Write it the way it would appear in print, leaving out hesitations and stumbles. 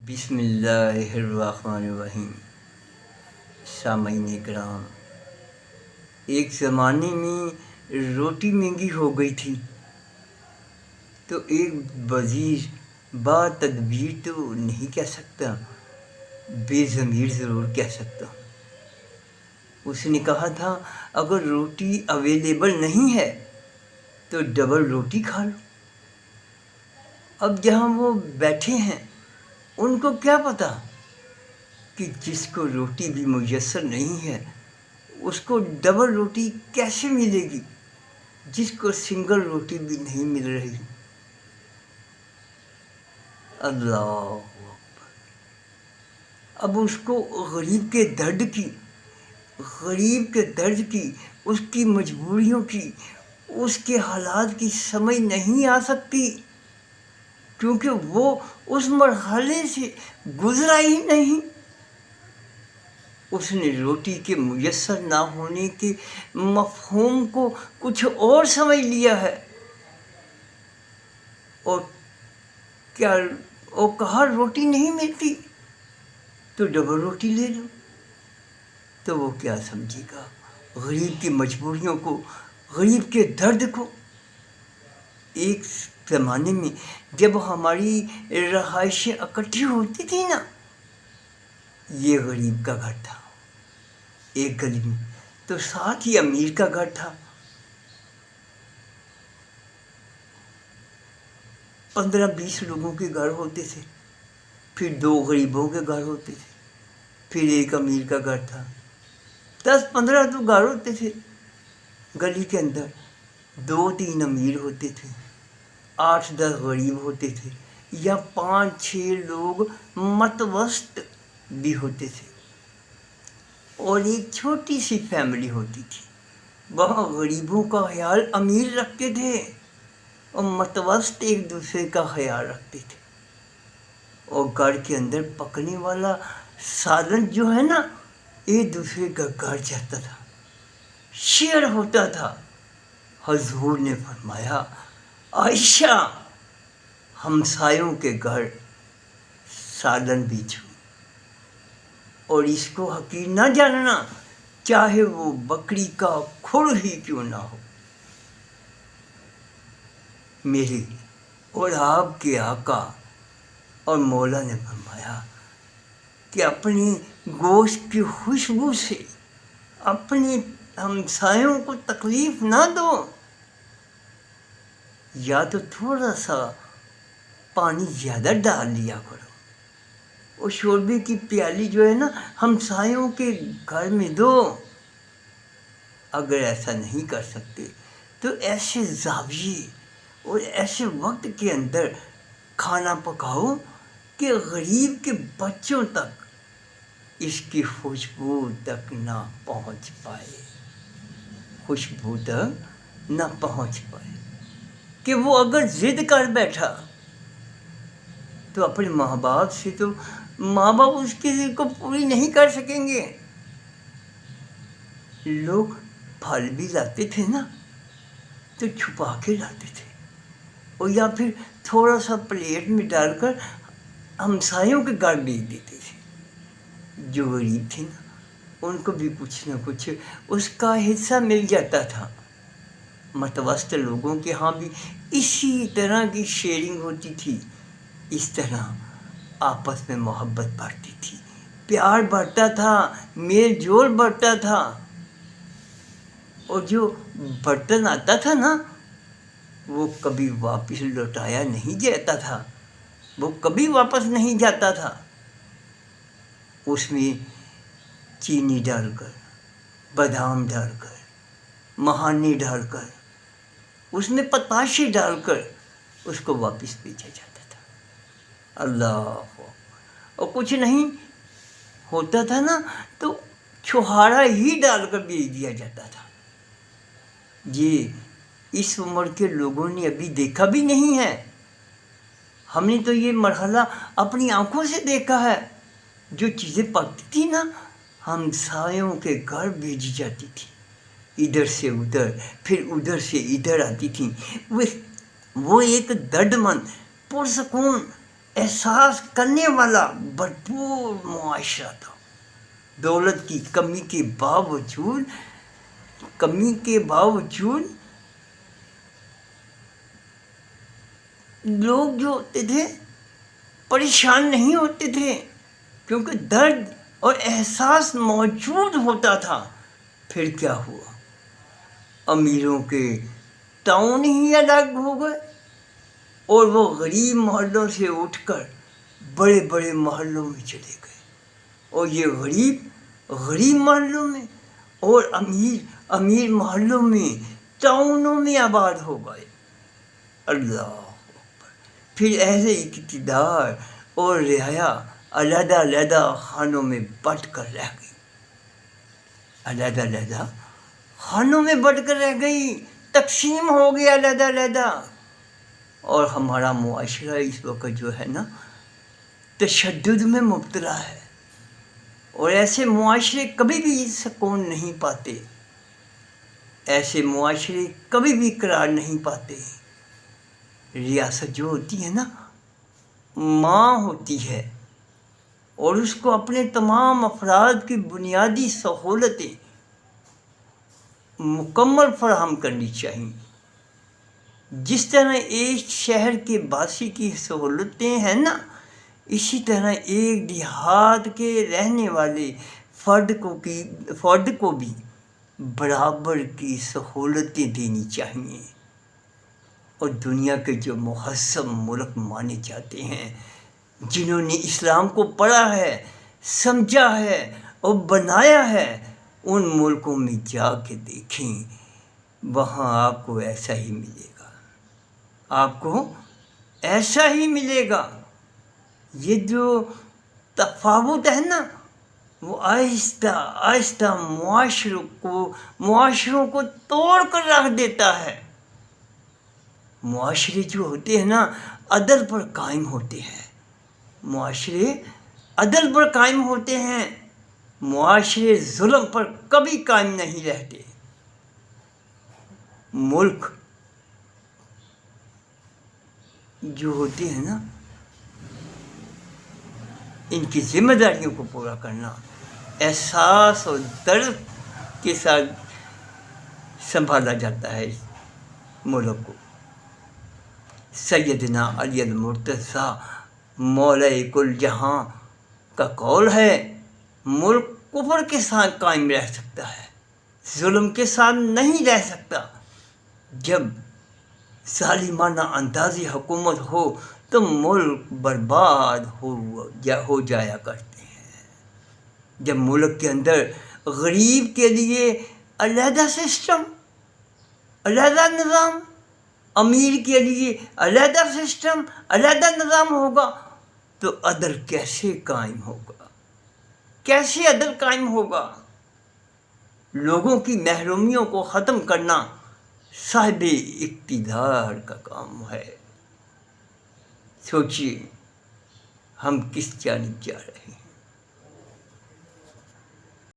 बिस्मिल्लाहिर्रहमानिर्रहीम। सामईन इकराम, एक ज़माने में रोटी महंगी हो गई थी तो एक वज़ीर बातदबीर तो नहीं कह सकता, बेज़मीर ज़रूर कह सकता हूँ। उसने कहा था अगर रोटी अवेलेबल नहीं है तो डबल रोटी खा लो। अब जहाँ वो बैठे हैं उनको क्या पता कि जिसको रोटी भी मुयस्सर नहीं है उसको डबल रोटी कैसे मिलेगी, जिसको सिंगल रोटी भी नहीं मिल रही। अल्लाह, अब उसको गरीब के दर्द की, उसकी मजबूरियों की, उसके हालात की समझ नहीं आ सकती, क्योंकि वो उस मरहले से गुजरा ही नहीं। उसने रोटी के मुयस्सर ना होने के मफ़हूम को कुछ और समझ लिया है और क्या वो कहा रोटी नहीं मिलती तो डबल रोटी ले लो। तो वो क्या समझेगा गरीब की मजबूरियों को, गरीब के दर्द को। एक ज़माने में जब हमारी रहाइशें इकट्ठी होती थी ना, ये गरीब का घर था एक गली में, तो साथ ही अमीर का घर था। 15-20 लोगों के घर होते थे, फिर 2 गरीबों के घर होते थे, फिर एक अमीर का घर था। 10-15 तो घर होते थे गली के अंदर, 2-3 अमीर होते थे, 8-10 गरीब होते थे, या 5-6 लोग मतवस्त भी होते थे, और एक छोटी सी फैमिली होती थी। वहाँ गरीबों का ख्याल अमीर रखते थे और मतवस्त एक दूसरे का ख्याल रखते थे, और घर के अंदर पकने वाला साधन जो है ना, एक दूसरे का घर जाता था, शेयर होता था। हजूर ने फरमाया, आयशा, हमसायों के घर सालन भी छू, और इसको हकीर ना जानना, चाहे वो बकरी का खुर ही क्यों ना हो। मेरे और आपके आका और मौला ने फरमाया कि अपनी गोश्त की खुशबू से अपने हमसायों को तकलीफ ना दो, या तो थोड़ा सा पानी ज़्यादा डाल लिया करो, और शोरबे की प्याली जो है ना हमसायों के घर में दो। अगर ऐसा नहीं कर सकते तो ऐसे ज़ाविये और ऐसे वक्त के अंदर खाना पकाओ कि गरीब के बच्चों तक इसकी खुशबू तक ना पहुंच पाए, कि वो अगर ज़िद कर बैठा तो अपने माँ बाप से तो माँ बाप उसकी ज़िद को पूरी नहीं कर सकेंगे। लोग फल भी लाते थे ना तो छुपा के लाते थे, और या फिर थोड़ा सा प्लेट में डालकर हमसायों के घर बेच देते थे। जो गरीब थे ना उनको भी कुछ न कुछ उसका हिस्सा मिल जाता था। मतवस्त लोगों के यहाँ भी इसी तरह की शेयरिंग होती थी। इस तरह आपस में मोहब्बत बढ़ती थी, प्यार बढ़ता था, मेल जोल बढ़ता था, और जो बर्तन आता था ना वो कभी वापस लौटाया नहीं जाता था, वो कभी वापस नहीं जाता था। उसमें चीनी डालकर, बादाम डालकर, महानी डालकर, उसमें पताशे डालकर उसको वापस भेजा जाता था। अल्लाह। और कुछ नहीं होता था ना तो छुहारा ही डालकर भेज दिया जाता था। ये इस उम्र के लोगों ने अभी देखा भी नहीं है। हमने तो ये मरहला अपनी आंखों से देखा है। जो चीज़ें पकती थी ना हमसायों के घर भेजी जाती थी, इधर से उधर, फिर उधर से इधर आती थी। वो एक दर्दमंद पुरसकून احساس کرنے والا بھرپور معاشرہ تھا. دولت کی کمی کے باوجود لوگ جو ہوتے تھے پریشان نہیں ہوتے تھے، کیونکہ درد اور احساس موجود ہوتا تھا. پھر کیا ہوا؟ امیروں کے ٹاؤن ہی الگ ہو گئے اور وہ غریب محلوں سے اٹھ کر بڑے بڑے محلوں میں چلے گئے، اور یہ غریب محلوں میں اور امیر محلوں میں ٹاؤنوں میں آباد ہو گئے. اللہ اکبر. پھر اہل اقتدار اور رعایا علیحدہ خانوں میں بٹ کر رہ گئی. علیحدہ خانوں میں بٹ کر رہ گئی، تقسیم ہو گیا علیحدہ. اور ہمارا معاشرہ اس وقت جو ہے نا تشدد میں مبتلا ہے، اور ایسے معاشرے کبھی بھی سکون نہیں پاتے، ایسے معاشرے کبھی بھی قرار نہیں پاتے. ریاست جو ہوتی ہے نا ماں ہوتی ہے، اور اس کو اپنے تمام افراد کی بنیادی سہولتیں مکمل فراہم کرنی چاہیے. جس طرح ایک شہر کے باسی کی سہولتیں ہیں نا، اسی طرح ایک دیہات کے رہنے والے فرد کو بھی برابر کی سہولتیں دینی چاہیے. اور دنیا کے جو مہذب ملک مانے جاتے ہیں، جنہوں نے اسلام کو پڑھا ہے، سمجھا ہے اور بنایا ہے، ان ملکوں میں جا کے دیکھیں، وہاں آپ کو ایسا ہی ملے گا. یہ جو تفاوت ہے نا وہ آہستہ آہستہ معاشروں کو توڑ کر رکھ دیتا ہے. معاشرے جو ہوتے ہیں نا عدل پر قائم ہوتے ہیں، معاشرے ظلم پر کبھی قائم نہیں رہتے. ملک جو ہوتے ہیں نا ان کی ذمہ داریوں کو پورا کرنا احساس اور درد کے ساتھ سنبھالا جاتا ہے. اس ملک کو سیدنا علی المرتضیٰ مولا کل جہاں کا قول ہے، ملک کفر کے ساتھ قائم رہ سکتا ہے، ظلم کے ساتھ نہیں رہ سکتا. جب ظالمانہ اندازی حکومت ہو تو ملک برباد ہو جایا کرتے ہیں. جب ملک کے اندر غریب کے لیے علیحدہ سسٹم، علیحدہ نظام، امیر کے لیے علیحدہ سسٹم، علیحدہ نظام ہوگا تو عدل کیسے قائم ہوگا؟ لوگوں کی محرومیوں کو ختم کرنا صاحب اقتدار کا کام ہے. سوچیے ہم کس جانب جا رہے ہیں.